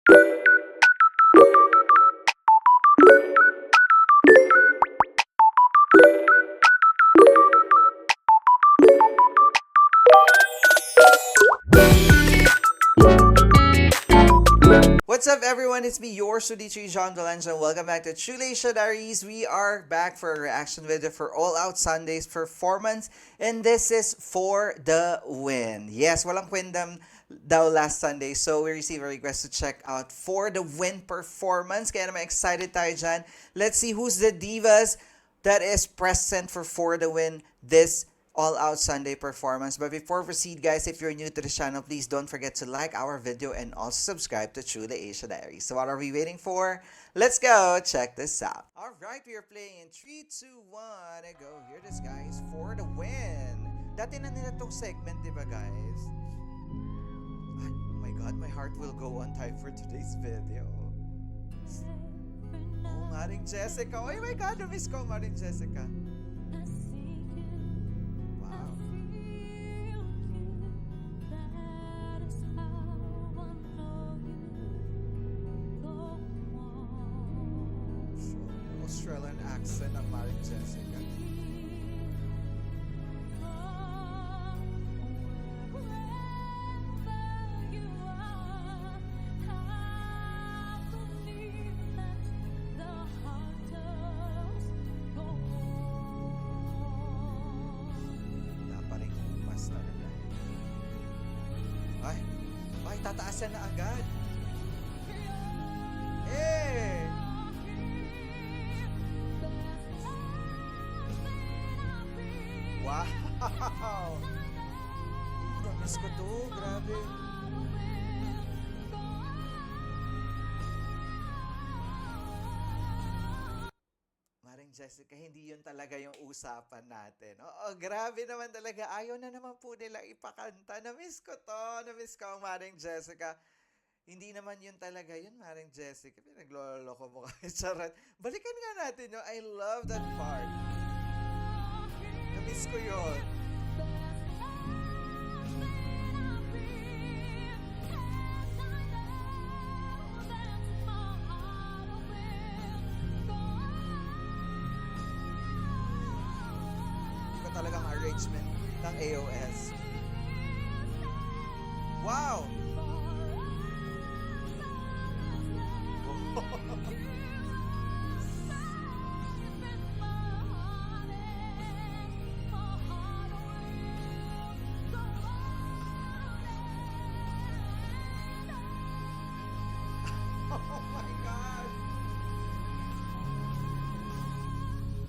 What's up, everyone? It's me, your Sudichi Jean Valencia. Welcome back to True Asia Diaries. We are back for a reaction video for All Out Sunday's performance, and this is For the Win. Yes, walang kwendam daw last Sunday, so we received a request to check out For the Win performance. Kaya naman excited tayo dyan. Let's see who's the divas that is present for the Win this All Out Sunday performance. But before we proceed, guys, if you're new to the channel, please don't forget to like our video and also subscribe to Truly Asia Diaries. So what are we waiting for? Let's go check this out. Alright, we are playing in 3, 2, 1, and go. Here this, guys, For the Win. Dati na nila tong segment, di ba, guys? Ay, oh my God, my heart will go on time for today's video. Oh, Maring Jessica. Oh my God, na-miss ko, Maring Jessica. Australian accent ng Maring Jessica. Naparing umas talaga. Ay, tataasan na agad. Eh! Wow! Promise ko to. Grabe. Maring Jessica, hindi yun talaga yung usapan natin. Oo, grabe naman talaga. Ayaw na naman po nila ipakanta. Na-miss ko to. Na-miss ko ang Maring Jessica. Hindi naman yun talaga yun, Maring Jessica. Pinagloloko mo kayo. Charot. Balikan nga natin yun. I love that part. Na-miss ko yun. Ito talagang arrangement ng AOS. Wow! Oh my God!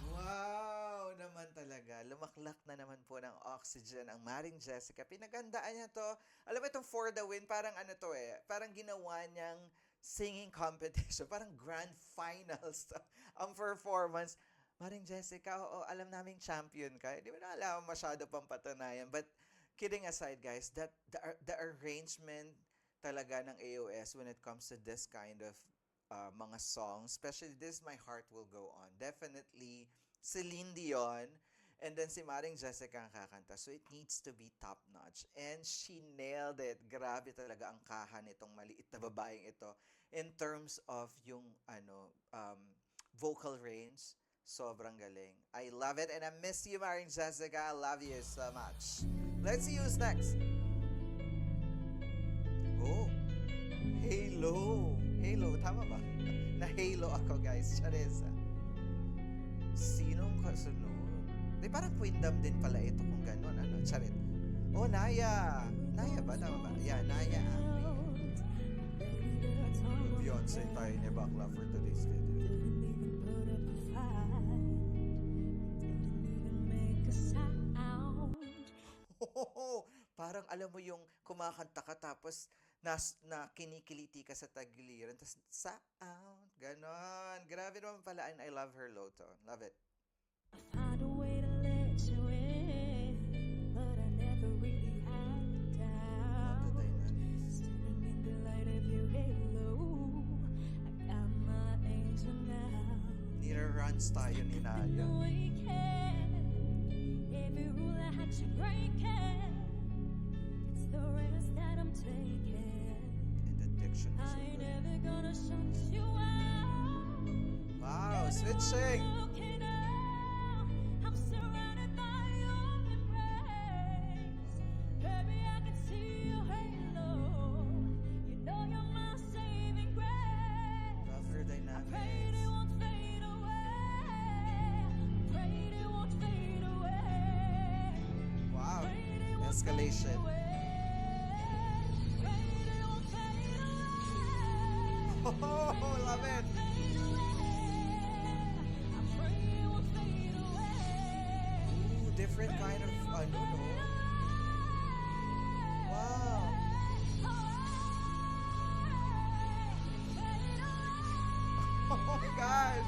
Wow naman talaga. Lumaklak na naman po ng oxygen ang Maring Jessica. Pinagandaan niya to. Alam mo itong For the Win, parang ano to eh. Parang ginawa niyang singing competition. Parang grand finals ang performance. Maring Jessica, oo, alam naming champion ka. Di ba na alam masyado pang patunayan. But kidding aside, guys, that the arrangement talaga ng AOS when it comes to this kind of mga songs, especially this My Heart Will Go On. Definitely Celine Dion and then si Maring Jessica ang kakanta. So it needs to be top-notch. And she nailed it. Grabe talaga ang kaha nitong maliit na babaeng ito in terms of yung vocal range. Sobrang galing. I love it and I miss you, Maring Jessica. I love you so much. Let's see who's next. Oh, Halo. Halo, tama ba? Na-halo ako, guys. Charesa. Sinong kasunod? Di parang Queendom din pala ito kung gano'n. Ano? Charit. Oh, Naya. Naya ba? Tama ba? Yeah, Naya. Beyonce tayo ni Bakla for today's video. Parang alam mo yung kumakanta ka tapos na kinikiliti ka sa tagiliran tapos sound, ganon. Grabe naman pala and I love her loto. Love it. Find a way to let you in, but I never really had doubt. Love the dynamics. Standing in the light of your halo, I got my angel now. Nira-runs tayo ni Naya. Every rule I had you breaking, it's the risk that I'm taking. And the diction is I so ain't good. never Wow, switching. Looking out, I'm surrounded by your embrace. Baby, I can see your halo. You know you're my saving grace. Love her Prayed dynamics. it won't fade away. Prayed it won't fade away. Wow, Prayed it won't escalation. fade away. Prayed it won't fade away. Oh, love it. Fade away. I pray it won't fade away. Ooh, different kind of, ano, no? Wow. Oh my gosh.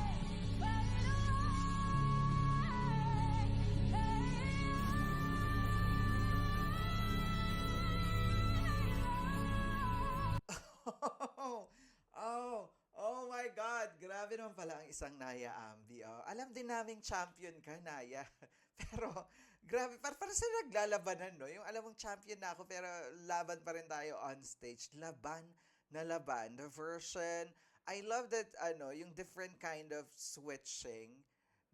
Oh my God. Grabe naman pala ang isang Naya Ambi. Oh. Alam din naming champion ka, Naya. Pero, grabe. Para sa naglalabanan, no? Yung alam mong champion na ako, pero laban pa rin tayo on stage. Laban na laban. The version, I love that, yung different kind of switching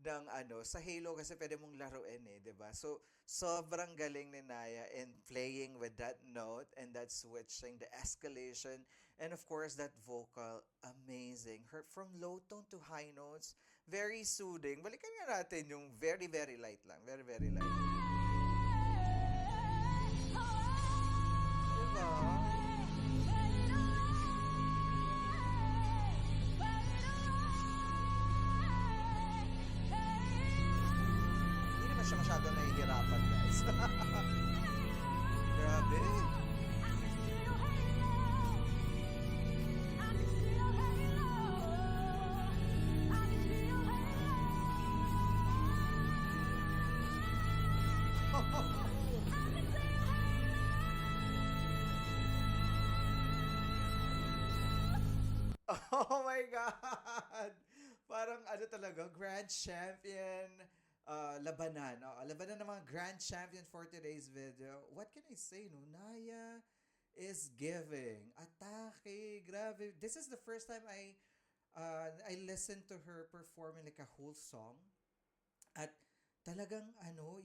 ng sa Halo kasi pwede mong laruin eh, 'di ba? So sobrang galing ni Naya in playing with that note and that switching, the escalation, and of course that vocal, amazing. Her from low tone to high notes, very soothing. Balikan nga natin yung very very light lang, very very light. Diba? Hindi naman siya masyado nahihirapan, guys. Grabe. Oh my God! Parang talaga, grand champion labanan. Labanan ng mga grand champion for today's video. What can I say, no? Naya is giving. Atake, grabe. This is the first time I listened to her performing like a whole song. At talagang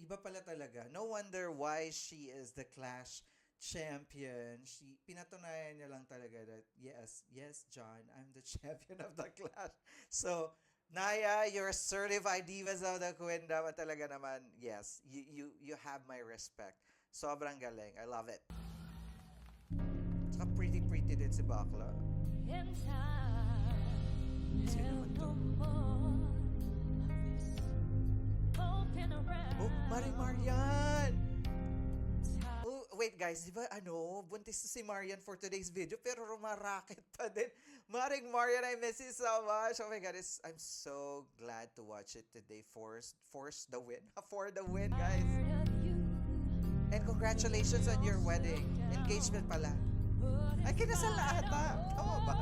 iba pala talaga. No wonder why she is the Clash champion. Pinatunayan niya lang talaga that yes, John, I'm the champion of the Clash. So, Naya, you're certified divas of the Queendom. At talaga naman, yes, you have my respect. Sobrang galing. I love it. Saka pretty din si Bakla. In time, Sino there'll naman to? no more of this poking around. Oh, Maring Marian! Oh, wait guys, di ba buntis si Marian for today's video pero rumaraket pa din. Maring Marian, I miss you so much. Oh my God, I'm so glad to watch it today. Force the win. For the win, guys. Tired of you, And congratulations on your wedding. Engagement pala. but Ay, kinasal na ata. Tama ba?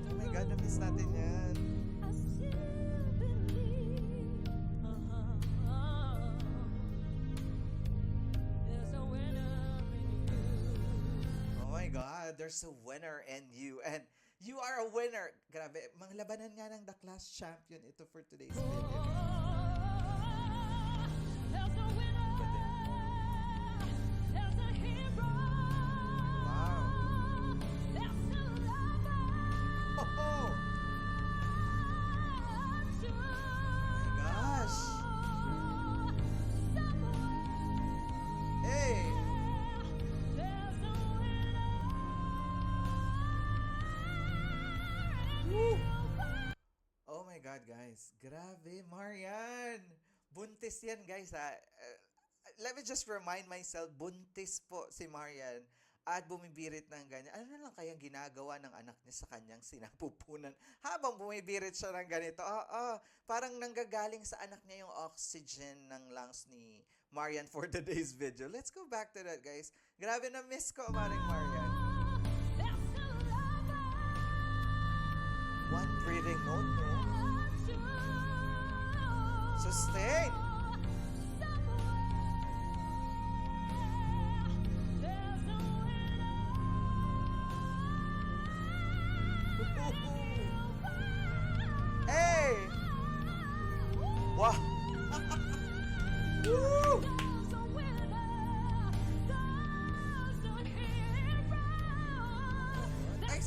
Oh my God, na-miss natin yan. I still believe, there's a winner in you. Oh my God, there's a winner in you. And you are a winner. Grabe, mga labanan nga ng The Clash Champion ito for today's video. There's a winner, there's a hero, Wow. there's a lover, Oh, gosh. Hey. there's a winner. Woo. Oh my God, guys. Grabe, Marian. Buntis yan, guys, ha. Let me just remind myself, buntis po si Marian at bumibirit ng ganyan. Ano na lang kayang ginagawa ng anak niya sa kanyang sinapupunan habang bumibirit siya ng ganito? Parang nanggagaling sa anak niya yung oxygen ng lungs ni Marian for today's video. Let's go back to that, guys. Grabe na miss ko, Maring Marian. One breathing note, no? Sustain.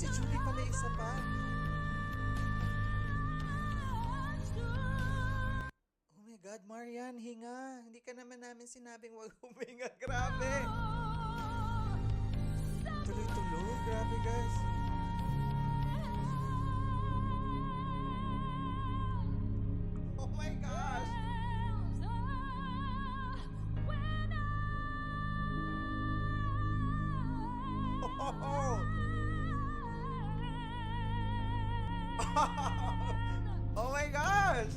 si Julie pala isa pa. Oh my God, Marian, hinga. Hindi ka naman namin sinabing wag huminga. Grabe. Tuloy-tuloy. Grabe, guys. Oh my gosh. Oh. Oh my gosh.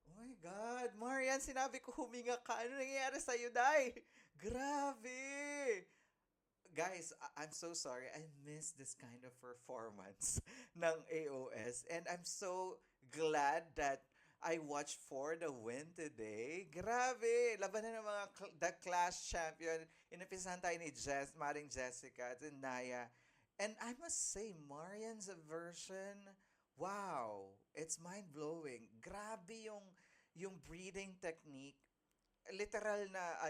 Oh my God, Marian, sinabi ko huminga ka. Ano nangyayari sa'yo, Day? Grabe! Guys, I'm so sorry. I miss this kind of performance ng AOS. And I'm so glad that I watched For the Win today. Grabe! Laban na ng mga The Clash champion. Inapisahan tayo ni Maring Jessica at Naya. And I must say, Marian's version, wow! It's mind-blowing. Grabe yung breathing technique. Literal na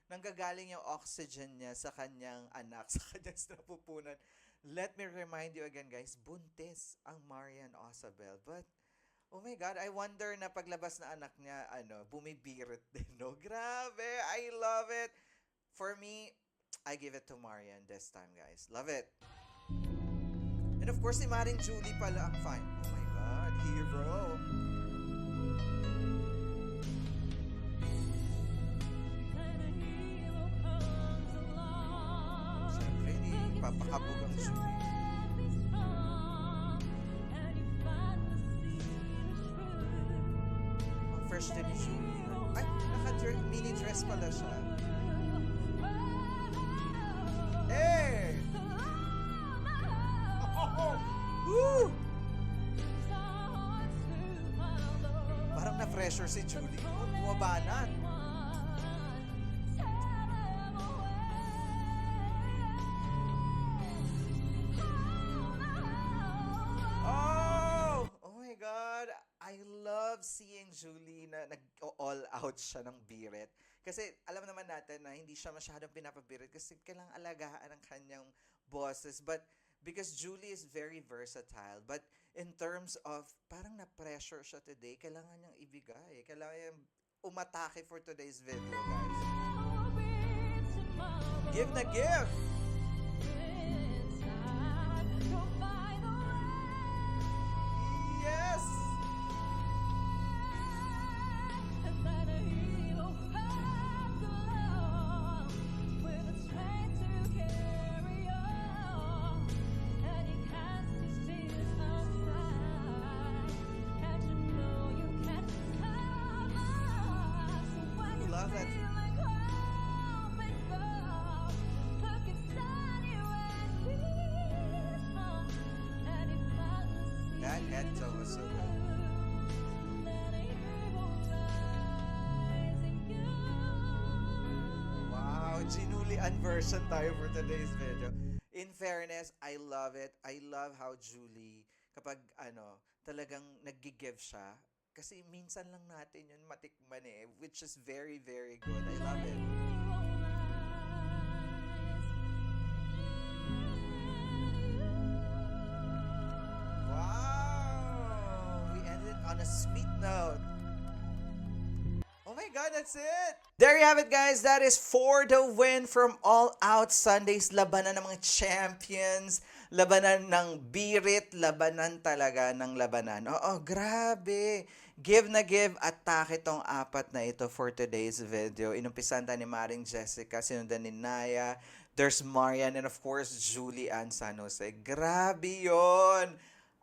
nanggagaling yung oxygen niya sa kanyang anak, sa kanyang napupunan. Let me remind you again, guys, buntis ang Marian Osabel. But, oh my God, I wonder na paglabas na anak niya, bumibirit din, no? Grabe, I love it. For me, I give it to Marian this time, guys. Love it. And of course, si Maring Julie pala ang fine. Oh my God, hero. Siyempre, di papakabog ang Julie. Ang first day ni Julie. Ay, naka-mini dress pala siya. Hey! Oh! Woo! Parang na-pressure si Julie. Bumabanat. Oh my God. I love seeing Julie na nag-all out siya ng birit. Kasi alam naman natin na hindi siya masyadong pinapabirit kasi kailangang alagaan ang kanyang bosses. But because Julie is very versatile. But in terms of parang na-pressure siya today, kailangan niyang ibigay. Kailangan niyang umatake for today's video, guys. Give na give! Yes! Love that. That head toe was so good. Wow, Ginulian version tayo for today's video. In fairness, I love it. I love how Julie, kapag talagang nag-give siya, kasi minsan lang natin yun matikman which is very, very good. I love it. Wow! We ended on a sweet note. Oh my God, that's it! There you have it, guys. That is For the Win from All Out Sundays. Labanan ng mga champions. Labanan ng birit. Labanan talaga ng labanan. Oo, grabe. Give na give. Atake itong apat na ito for today's video. Inumpisan tayo ni Maring Jessica. Sinundan ni Naya. There's Marian. And of course, Julie Ann San Jose. Grabe yon.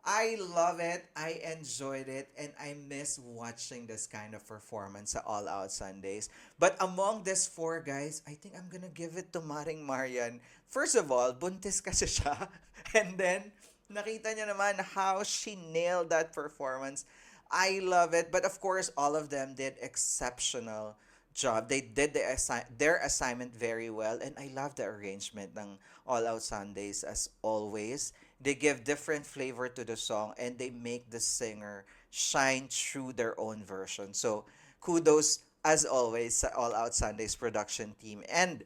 I love it. I enjoyed it. And I miss watching this kind of performance sa All Out Sundays. But among these four guys, I think I'm gonna give it to Maring Marian. First of all, buntis kasi siya. And then, nakita niyo naman how she nailed that performance. I love it. But of course, all of them did exceptional job. They did their assignment very well, and I love the arrangement ng All Out Sundays as always. They give different flavor to the song, and they make the singer shine through their own version. So, kudos as always sa All Out Sundays production team and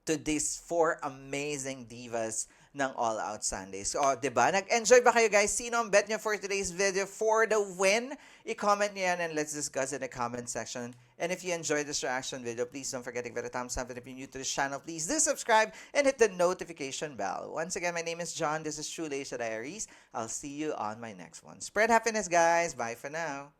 to these four amazing divas ng All Out Sundays. O, di ba? Nag-enjoy ba kayo, guys? Sino ang bet nyo for today's video for the win? I-comment nyo yan and let's discuss in the comment section. And if you enjoyed this reaction video, please don't forget to give it a thumbs up. And if you're new to this channel, please do subscribe and hit the notification bell. Once again, my name is John. This is True Leisha Diaries. I'll see you on my next one. Spread happiness, guys. Bye for now.